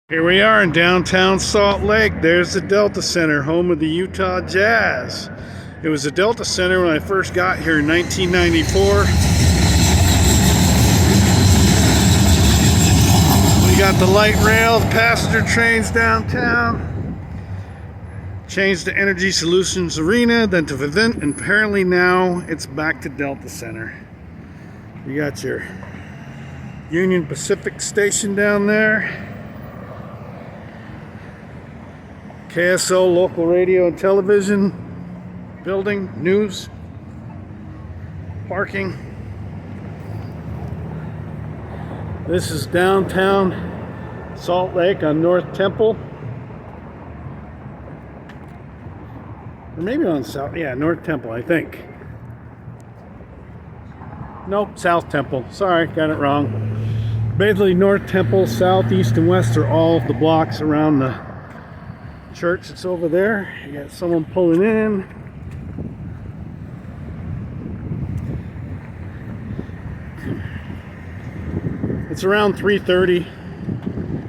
Here we are in downtown Salt Lake. There's the Delta Center, home of the Utah Jazz. It was the Delta Center when I first got here in 1994. We got the light rail, the passenger trains downtown. Changed to Energy Solutions Arena, then to Vivint, and apparently now it's back to Delta Center. You got your Union Pacific station down there. KSO local radio and television building, news, parking. This is downtown Salt Lake on North Temple. Or maybe on South, yeah, North Temple, I think. Nope, South Temple. Sorry, got it wrong. Basically, North Temple, South, East, and West are all of the blocks around the church that's over there. You got someone pulling in. It's around 3:30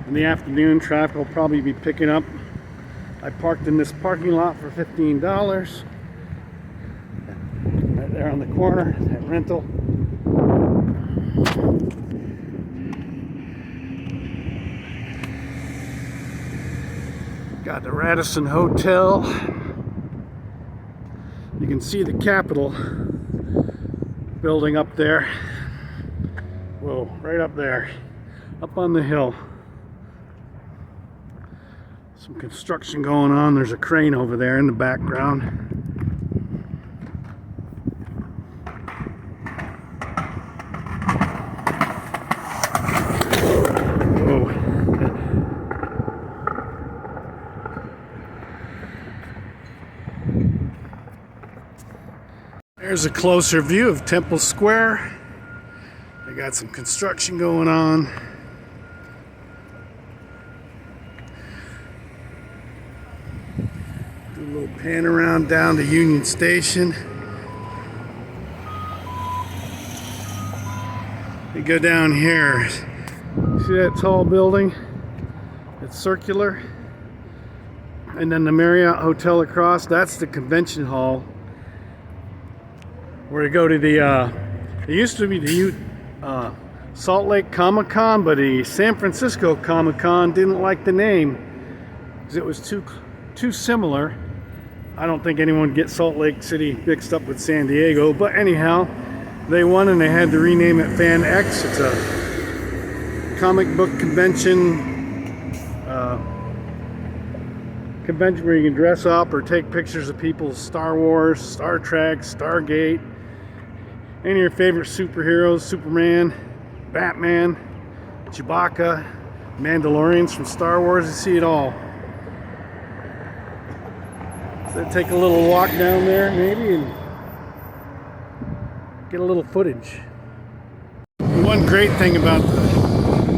in the afternoon. Traffic will probably be picking up. I parked in this parking lot for $15. Right there on the corner, that rental. Got the Radisson Hotel. You can see the Capitol building up there. Whoa, right up there, up on the hill. Some construction going on. There's a crane over there in the background. There's a closer view of Temple Square. They got some construction going on. Do a little pan around down to Union Station. You go down here. See that tall building? It's circular. And then the Marriott Hotel across, that's the convention hall. Where to go to the, it used to be the Salt Lake Comic Con, but the San Francisco Comic Con didn't like the name because it was too similar. I don't think anyone gets Salt Lake City mixed up with San Diego, but anyhow, they won and they had to rename it Fan X. It's a comic book convention. Convention where you can dress up or take pictures of people's Star Wars, Star Trek, Stargate, any of your favorite superheroes, Superman, Batman, Chewbacca, Mandalorians from Star Wars. You see it all. So take a little walk down there maybe and get a little footage. One great thing about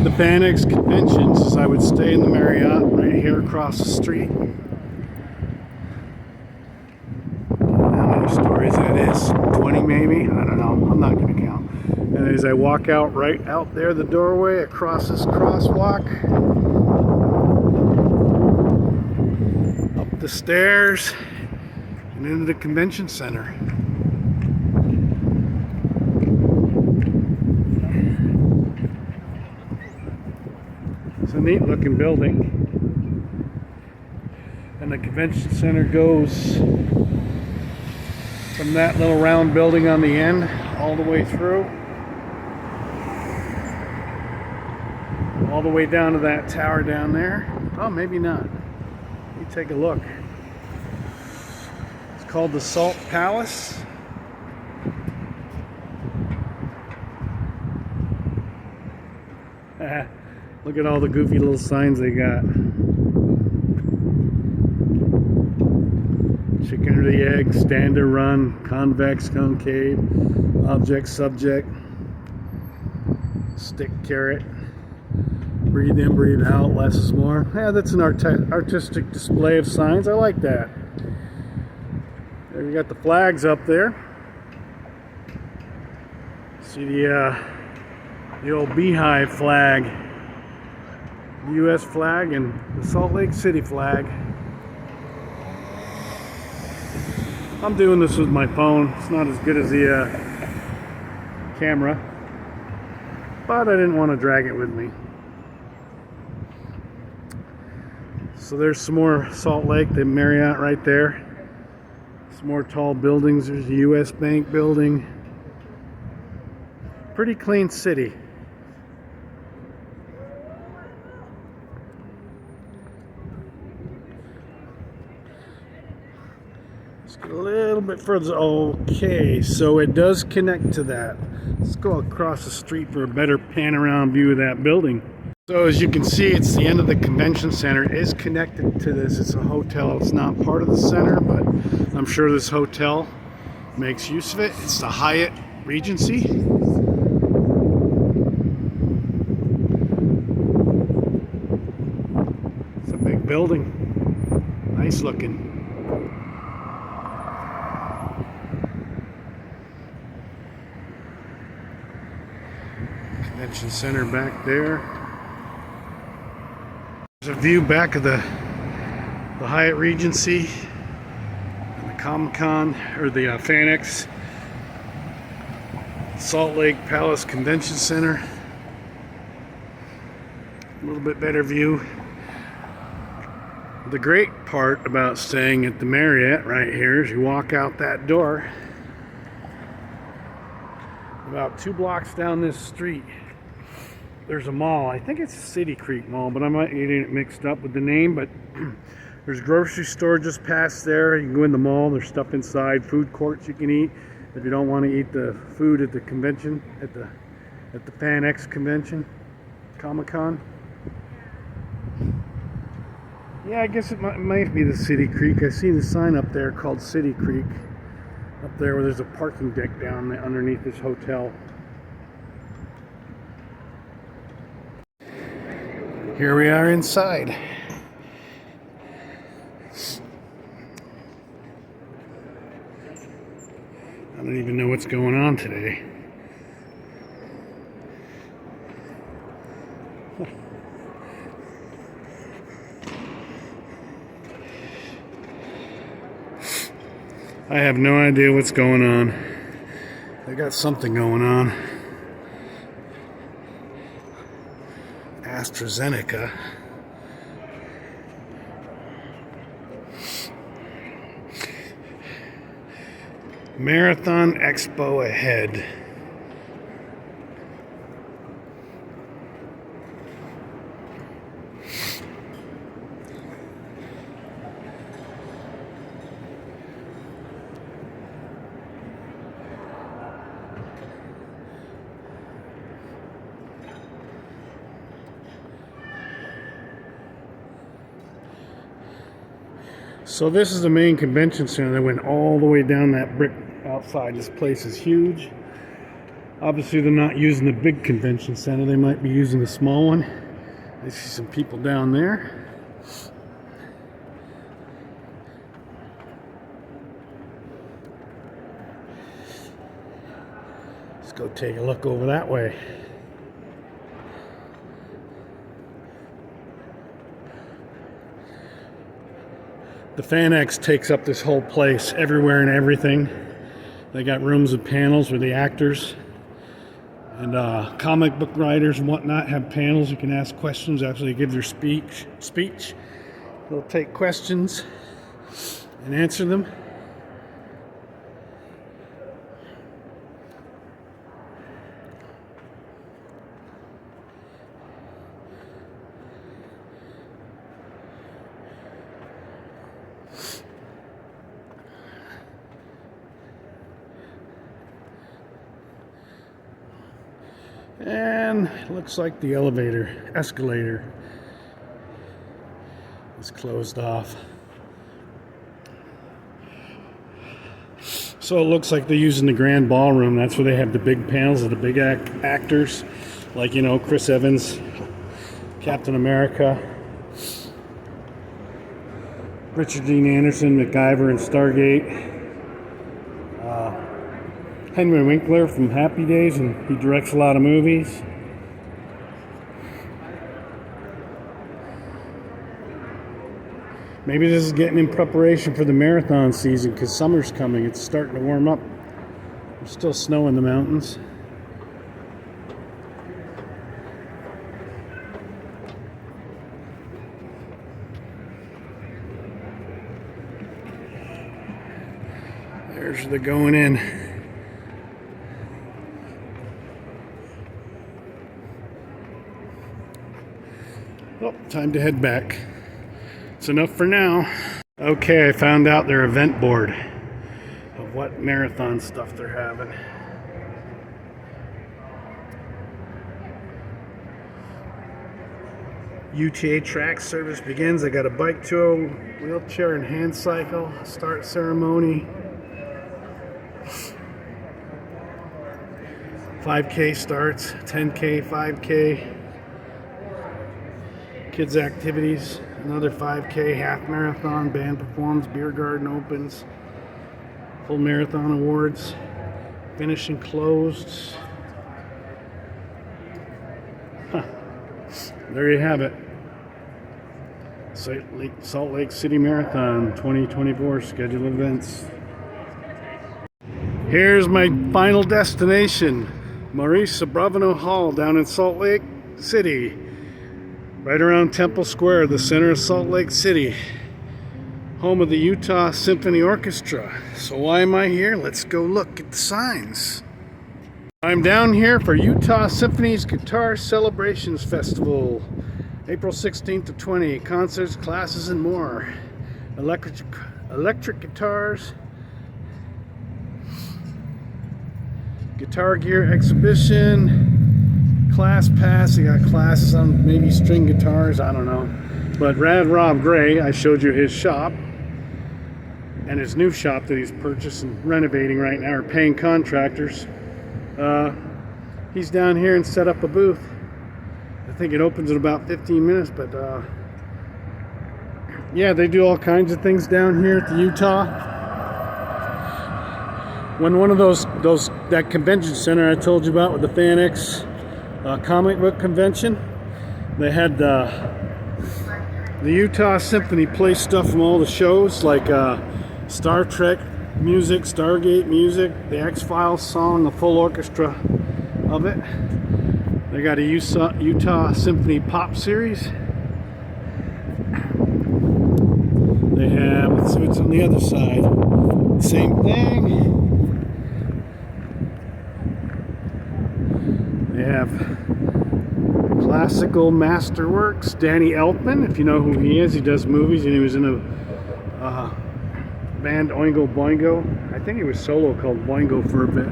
the Fan X conventions is I would stay in the Marriott right here across the street. How many stories that is? 20 maybe? I don't know. I'm not going to count. And as I walk out right out there the doorway across this crosswalk, up the stairs and into the convention center. It's a neat looking building. And the convention center goes from that little round building on the end all the way through, all the way down to that tower down there. Oh, maybe not. Let me take a look. It's called the Salt Palace. Look at all the goofy little signs they got. Chicken or the egg, stand or run, convex, concave, object, subject, stick, carrot, breathe in, breathe out, less is more. Yeah, that's an artistic display of signs. I like that. There you got the flags up there. See the old beehive flag the U.S. flag and the Salt Lake City flag. I'm doing this with my phone. It's not as good as the camera, but I didn't want to drag it with me. So there's some more Salt Lake, the Marriott right there. Some more tall buildings. There's the U.S. Bank building. Pretty clean city. Let's get a little bit further. Okay, so it does connect to that. Let's go across the street for a better pan-around view of that building. So as you can see, it's the end of the convention center. It is connected to this. It's a hotel. It's not part of the center, but I'm sure this hotel makes use of it. It's the Hyatt Regency. It's a big building. Nice looking. Convention center back there. There's a view back of the Hyatt Regency and the Comic-Con, or the FanX Salt Lake Palace Convention Center. A little bit better view. The great part about staying at the Marriott right here is you walk out that door. About 2 blocks down this street, there's a mall. I think it's City Creek Mall, but I might get it mixed up with the name. But there's a grocery store just past there. You can go in the mall. There's stuff inside, food courts you can eat if you don't want to eat the food at the convention, at the FanX convention, Comic-Con. Yeah, I guess it might be the City Creek. I see the sign up there called City Creek, up there where there's a parking deck down there underneath this hotel. Here we are inside. I don't even know what's going on today. I have no idea what's going on. They got something going on. AstraZeneca. Marathon Expo ahead. So this is the main convention center that went all the way down that brick outside. This place is huge. Obviously they're not using the big convention center. They might be using the small one. I see some people down there. Let's go take a look over that way. The FanX takes up this whole place, everywhere and everything. They got rooms with panels where the actors and comic book writers and whatnot have panels. You can ask questions after they give their speech. They'll take questions and answer them. And it looks like the escalator is closed off. So it looks like they're using the grand ballroom. That's where they have the big panels of the big actors, like, you know, Chris Evans, Captain America, Richard Dean Anderson, MacGyver and Stargate, Henry Winkler from Happy Days, and he directs a lot of movies. Maybe this is getting in preparation for the marathon season because summer's coming. It's starting to warm up. There's still snow in the mountains. There's the going in. Oh, time to head back. It's enough for now. Okay, I found out their event board of what marathon stuff they're having. UTA track service begins. I got a bike tour, wheelchair and hand cycle, start ceremony. 5K starts, 10K, 5K. Kids activities, another 5K, half marathon, band performs, beer garden opens, full marathon awards, finishing closed. Huh. There you have it. Salt Lake City Marathon 2024 scheduled events. Here's my final destination, Maurice Abravanel Hall down in Salt Lake City. Right around Temple Square, the center of Salt Lake City. Home of the Utah Symphony Orchestra. So why am I here? Let's go look at the signs. I'm down here for Utah Symphony's Guitar Celebrations Festival. April 16th to 20. Concerts, classes, and more. Electric guitars. Guitar gear exhibition. Class pass, you got classes on maybe string guitars, I don't know. But Rad Rob Gray, I showed you his shop and his new shop that he's purchased and renovating right now, or paying contractors. He's down here and set up a booth. I think it opens in about 15 minutes, but yeah, they do all kinds of things down here at the Utah. When one of that convention center I told you about with the FanX comic book convention, they had the Utah Symphony play stuff from all the shows, like Star Trek music, Stargate music, the X-Files song, the full orchestra of it. They got a Utah Symphony pop series. They have, let's see what's on the other side. Same thing. They have classical masterworks. Danny Elfman, if you know who he is, he does movies, and he was in a band Oingo Boingo. I think he was solo called Boingo for a bit.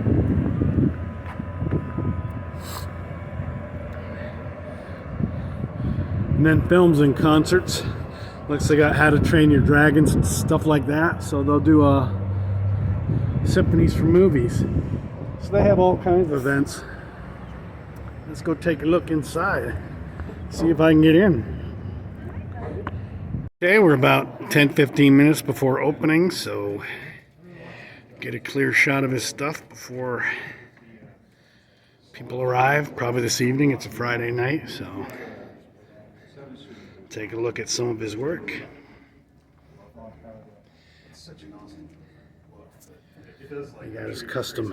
And then films and concerts. Looks like they got How to Train Your Dragons and stuff like that. So they'll do symphonies for movies. So they have all kinds of events. Let's go take a look inside. See if I can get in. Okay, we're about 10-15 minutes before opening, so get a clear shot of his stuff before people arrive. Probably this evening. It's a Friday night, so take a look at some of his work. He got his custom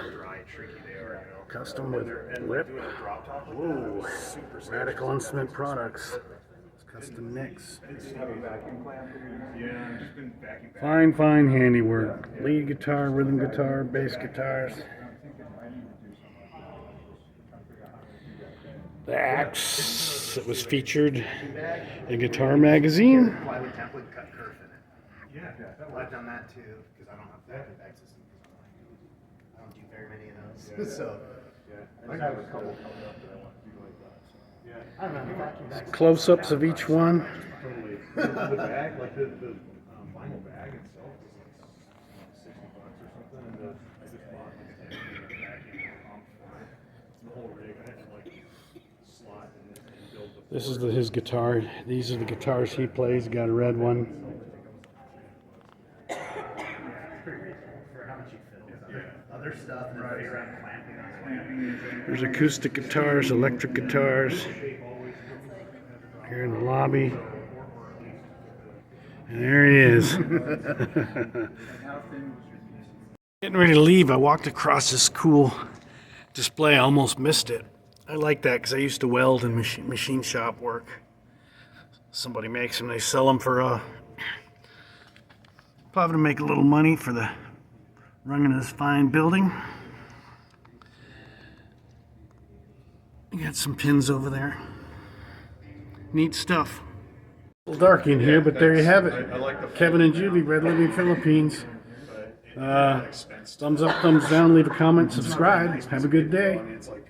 with lip. Whoa, Radical Instrument Products. Custom nicks. Fine handiwork. Lead guitar, rhythm guitar, bass guitars. The axe that was featured in Guitar Magazine. Plywood template, cut kerf in it. Yeah, well, I've done that too because I don't have that bag system. I don't do very many of those. So I have a couple coming up that I want to do like that. So. Yeah, I don't know. Vacuum bags. Close-ups of each one. Totally. The bag, like the vinyl bag itself was like $60 or something, and I just bought this vacuum pump for it. The whole rig, I had to like slot and build the. This is his guitar. These are the guitars he plays. He got a red one. For how much you fill. Other stuff and then right around clamping on There's acoustic guitars, electric guitars. Here in the lobby. And there he is. Getting ready to leave, I walked across this cool display. I almost missed it. I like that because I used to weld in machine shop work. Somebody makes them, they sell them for probably to make a little money for the running of this fine building. You got some pins over there. Neat stuff. A little dark in here, but there you have it. I like the Kevin and Julie, Red Living Philippines. Thumbs up, thumbs down, leave a comment, subscribe. Have a good day. It's like